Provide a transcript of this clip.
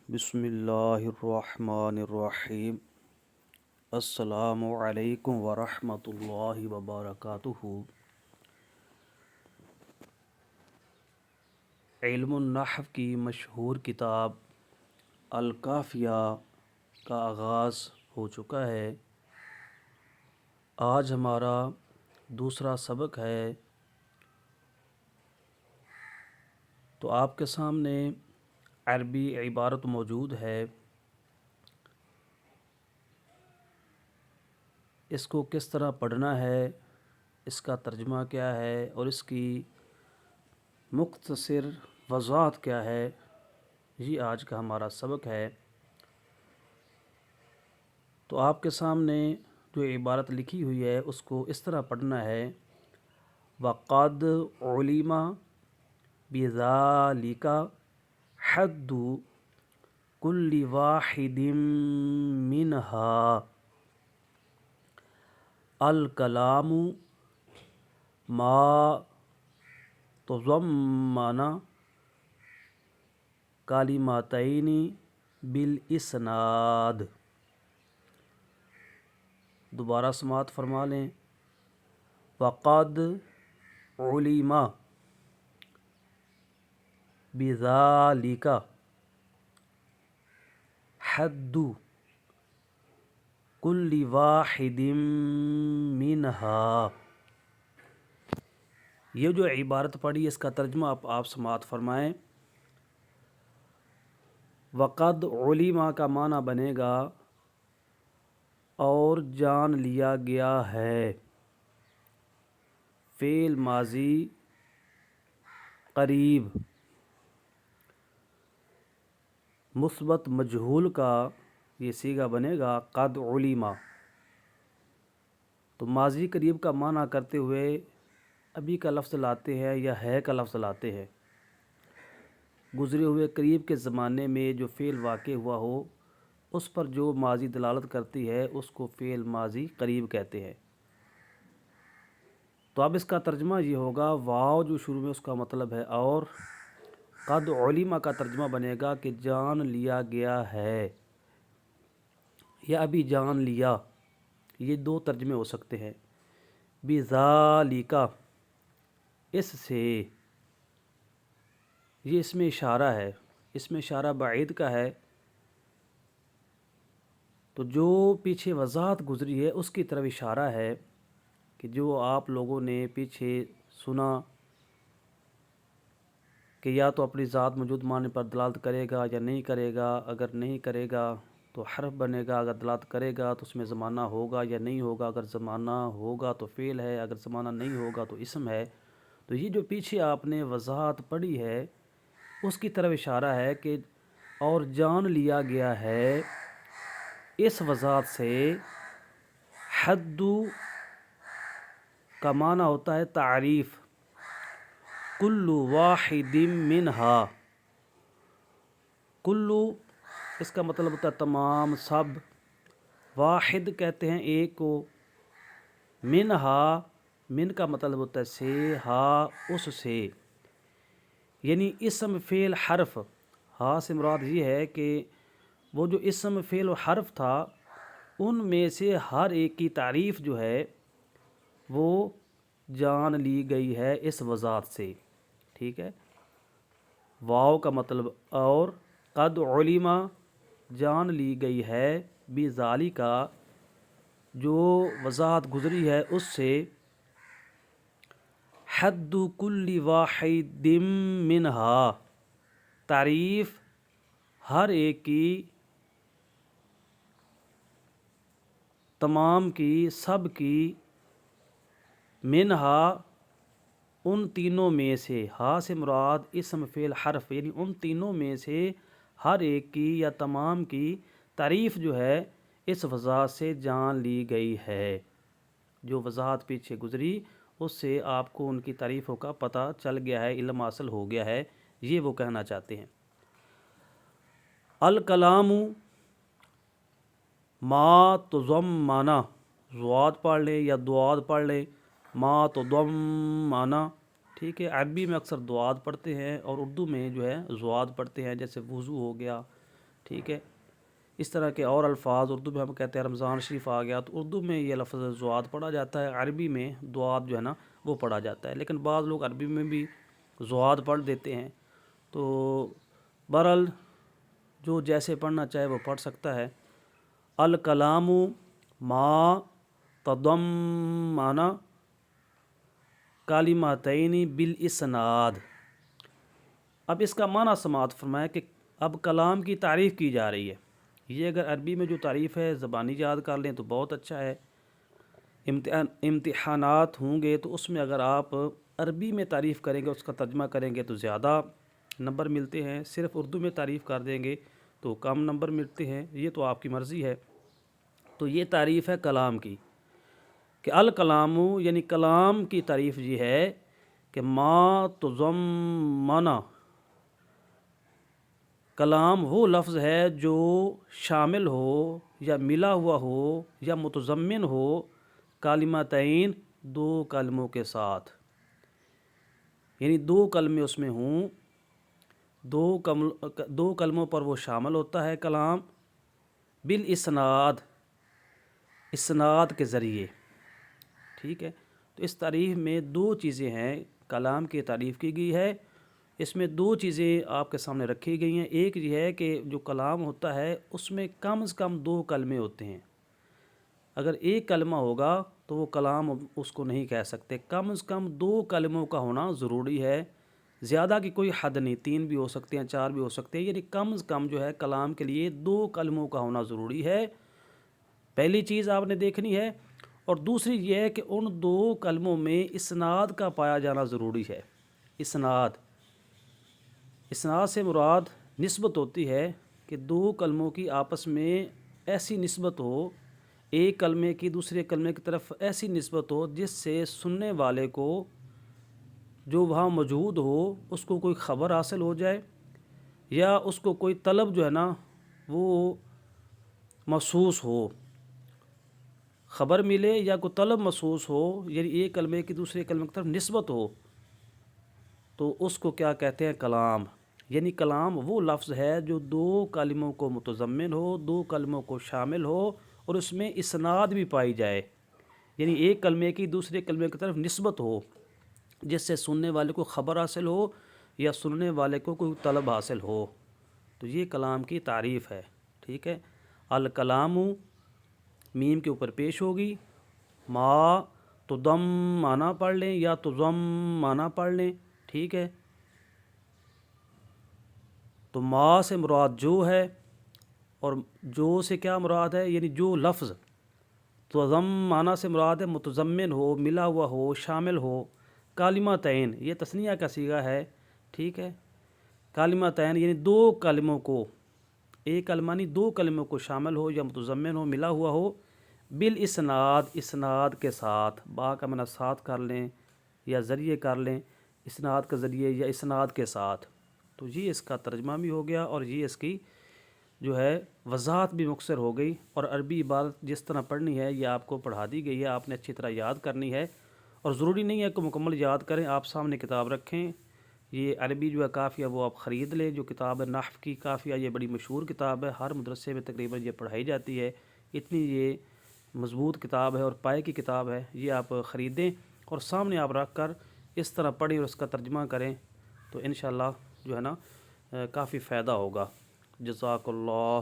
بسم اللہ الرحمن الرحیم۔ السلام علیکم ورحمۃ اللہ وبرکاتہ۔ علم النحو کی مشہور کتاب الکافیہ کا آغاز ہو چکا ہے۔ آج ہمارا دوسرا سبق ہے، تو آپ کے سامنے عربی عبارت موجود ہے، اس کو کس طرح پڑھنا ہے، اس کا ترجمہ کیا ہے اور اس کی مختصر وضاحت کیا ہے، یہ آج کا ہمارا سبق ہے۔ تو آپ کے سامنے جو عبارت لکھی ہوئی ہے اس کو اس طرح پڑھنا ہے: وَقَدْ عُلِمَ بِذَلِكَ حَدُّ كُلِّ وَاحِدٍ مِّنْهَا الْكَلَامُ مَا تَضَمَّنَ كَلِمَتَيْنِ بِالْإِسْنَادِ۔ دوبارہ سماعت فرما لیں۔ وَقَدْ عُلِمَ بِذَلِكَ حَدُّ كُلِّ وَاحِدٍ مِّنْهَا۔ یہ جو عبارت پڑھی اس کا ترجمہ آپ سماعت فرمائیں۔ وَقَدْ عُلِمَ کا معنی بنے گا اور جان لیا گیا ہے، فعل ماضی قریب مثبت مجہول کا یہ صیغہ بنے گا قد علم۔ تو ماضی قریب کا معنی کرتے ہوئے ابھی کا لفظ لاتے ہیں یا ہے کا لفظ لاتے ہیں۔ گزرے ہوئے قریب کے زمانے میں جو فعل واقع ہوا ہو اس پر جو ماضی دلالت کرتی ہے اس کو فعل ماضی قریب کہتے ہیں۔ تو اب اس کا ترجمہ یہ ہوگا، واو جو شروع میں اس کا مطلب ہے، اور قد علم کا ترجمہ بنے گا کہ جان لیا گیا ہے یا ابھی جان لیا۔ یہ دو ترجمے ہو سکتے ہیں۔ بِذَالِکَ اس سے، یہ اس میں اشارہ ہے، اس میں اشارہ بعید کا ہے، تو جو پیچھے وضاحت گزری ہے اس کی طرف اشارہ ہے کہ جو آپ لوگوں نے پیچھے سنا کہ یا تو اپنی ذات موجود معنی پر دلالت کرے گا یا نہیں کرے گا، اگر نہیں کرے گا تو حرف بنے گا، اگر دلالت کرے گا تو اس میں زمانہ ہوگا یا نہیں ہوگا، اگر زمانہ ہوگا تو فعل ہے، اگر زمانہ نہیں ہوگا تو اسم ہے۔ تو یہ جو پیچھے آپ نے وضاحت پڑھی ہے اس کی طرف اشارہ ہے کہ اور جان لیا گیا ہے اس وضاحت سے۔ حد کا معنی ہوتا ہے تعریف، کل واحد منہا، کلو اس کا مطلب ہوتا ہے تمام، سب، واحد کہتے ہیں ایک کو، منہا من کا مطلب ہوتا ہے سے، ہا اس سے، یعنی اسم فعل حرف۔ ہا سے مراد یہ ہے کہ وہ جو اسم فعل و حرف تھا ان میں سے ہر ایک کی تعریف جو ہے وہ جان لی گئی ہے اس وضاحت سے، ٹھیک ہے۔ واو کا مطلب اور، قد علم جان لی گئی ہے، بذالک جو وضاحت گزری ہے اس سے، حد کل واحد منہا تعریف ہر ایک کی، تمام کی، سب کی، منہا ان تینوں میں سے، ہا سے مراد اسم فعل حرف، یعنی ان تینوں میں سے ہر ایک کی یا تمام کی تعریف جو ہے اس وضاحت سے جان لی گئی ہے۔ جو وضاحت پیچھے گزری اس سے آپ کو ان کی تعریفوں کا پتہ چل گیا ہے، علم حاصل ہو گیا ہے، یہ وہ کہنا چاہتے ہیں۔ الکلام ما تضمن، ضاد پڑھ لیں یا دعاد پڑھ لیں، ما تضمن، ٹھیک ہے۔ عربی میں اکثر دعاد پڑھتے ہیں اور اردو میں جو ہے ضاد پڑھتے ہیں، جیسے وضو ہو گیا، ٹھیک ہے. اس طرح کے اور الفاظ اردو میں ہم کہتے ہیں رمضان شریف آ گیا تو اردو میں یہ لفظ زواد پڑھا جاتا ہے، عربی میں دواد جو ہے نا وہ پڑھا جاتا ہے، لیکن بعض لوگ عربی میں بھی زواد پڑھ دیتے ہیں. تو بہرحال جو جیسے پڑھنا چاہے وہ پڑھ سکتا ہے. الکلام ما تضمن کلمتین بالاسناد. اب اس کا معنی سماعت فرمایا کہ اب کلام کی تعریف کی جا رہی ہے. یہ اگر عربی میں جو تعریف ہے زبانی یاد کر لیں تو بہت اچھا ہے. امتحانات ہوں گے تو اس میں اگر آپ عربی میں تعریف کریں گے، اس کا ترجمہ کریں گے تو زیادہ نمبر ملتے ہیں. صرف اردو میں تعریف کر دیں گے تو کم نمبر ملتے ہیں. یہ تو آپ کی مرضی ہے. تو یہ تعریف ہے کلام کی کہ الکلام یعنی کلام کی تعریف یہ ہے کہ ما تضمن، کلام وہ لفظ ہے جو شامل ہو یا ملا ہوا ہو یا متضمن ہو کلمتین، دو کلموں کے ساتھ. یعنی دو کلمے اس میں ہوں، دو کلموں پر وہ شامل ہوتا ہے کلام. بالاسناد، اسناد کے ذریعے. ٹھیک ہے. تو اس تعریف میں دو چیزیں ہیں. کلام کی تعریف کی گئی ہے، اس میں دو چیزیں آپ کے سامنے رکھی گئی ہیں. ایک یہ ہے کہ جو کلام ہوتا ہے اس میں کم از کم دو کلمے ہوتے ہیں. اگر ایک کلمہ ہوگا تو وہ کلام اس کو نہیں کہہ سکتے. کم از کم دو کلموں کا ہونا ضروری ہے. زیادہ کی کوئی حد نہیں، 3 بھی ہو سکتے ہیں، 4 بھی ہو سکتے ہیں. یعنی کم از کم جو ہے کلام کے لیے دو کلموں کا ہونا ضروری ہے. پہلی چیز آپ نے دیکھنی ہے. اور دوسری یہ ہے کہ ان دو کلموں میں اسناد کا پایا جانا ضروری ہے. اسناد سے مراد نسبت ہوتی ہے کہ دو کلموں کی آپس میں ایسی نسبت ہو، ایک کلمے کی دوسرے کلمے کی طرف ایسی نسبت ہو جس سے سننے والے کو جو وہاں موجود ہو اس کو کوئی خبر حاصل ہو جائے، یا اس کو کوئی طلب جو ہے نا وہ محسوس ہو، خبر ملے یا کوئی طلب محسوس ہو. یعنی ایک کلمے کی دوسرے کلمے کی طرف نسبت ہو تو اس کو کیا کہتے ہیں؟ کلام. یعنی کلام وہ لفظ ہے جو دو کلموں کو متضمن ہو، دو کلموں کو شامل ہو اور اس میں اسناد بھی پائی جائے. یعنی ایک کلمے کی دوسرے کلمے کی طرف نسبت ہو جس سے سننے والے کو خبر حاصل ہو یا سننے والے کو کوئی طلب حاصل ہو. تو یہ کلام کی تعریف ہے. ٹھیک ہے. الکلام میم کے اوپر پیش ہوگی. ما تضمن پڑھ لیں یا تضمن پڑھ لیں. ٹھیک ہے. تو ما سے مراد جو ہے، اور جو سے کیا مراد ہے؟ یعنی جو لفظ. تضمن سے مراد ہے متضمن ہو، ملا ہوا ہو، شامل ہو. کلمتین یہ تثنیہ کا صیغہ ہے. ٹھیک ہے. کلمتین یعنی دو کلموں کو، ایک کلمہ نہیں دو کلموں کو شامل ہو یا متضمن ہو، ملا ہوا ہو. بالاسناد، اسناد کے ساتھ. با کا معنی ساتھ کر لیں یا ذریعے کر لیں. اسناد کے ذریعے یا اسناد کے ساتھ. تو یہ اس کا ترجمہ بھی ہو گیا اور یہ اس کی جو ہے وضاحت بھی مختصر ہو گئی. اور عربی عبارت جس طرح پڑھنی ہے یہ آپ کو پڑھا دی گئی ہے، آپ نے اچھی طرح یاد کرنی ہے. اور ضروری نہیں ہے کہ مکمل یاد کریں، آپ سامنے کتاب رکھیں. یہ عربی جو ہے کافیہ وہ آپ خرید لیں. جو کتاب ہے نحو کی کافیہ، یہ بڑی مشہور کتاب ہے، ہر مدرسے میں تقریباً یہ پڑھائی جاتی ہے. اتنی یہ مضبوط کتاب ہے اور پائے کی کتاب ہے. یہ آپ خریدیں اور سامنے آپ رکھ کر اس طرح پڑھیں اور اس کا ترجمہ کریں تو انشاءاللہ جو ہے نا کافی فائدہ ہوگا. جزاک اللہ.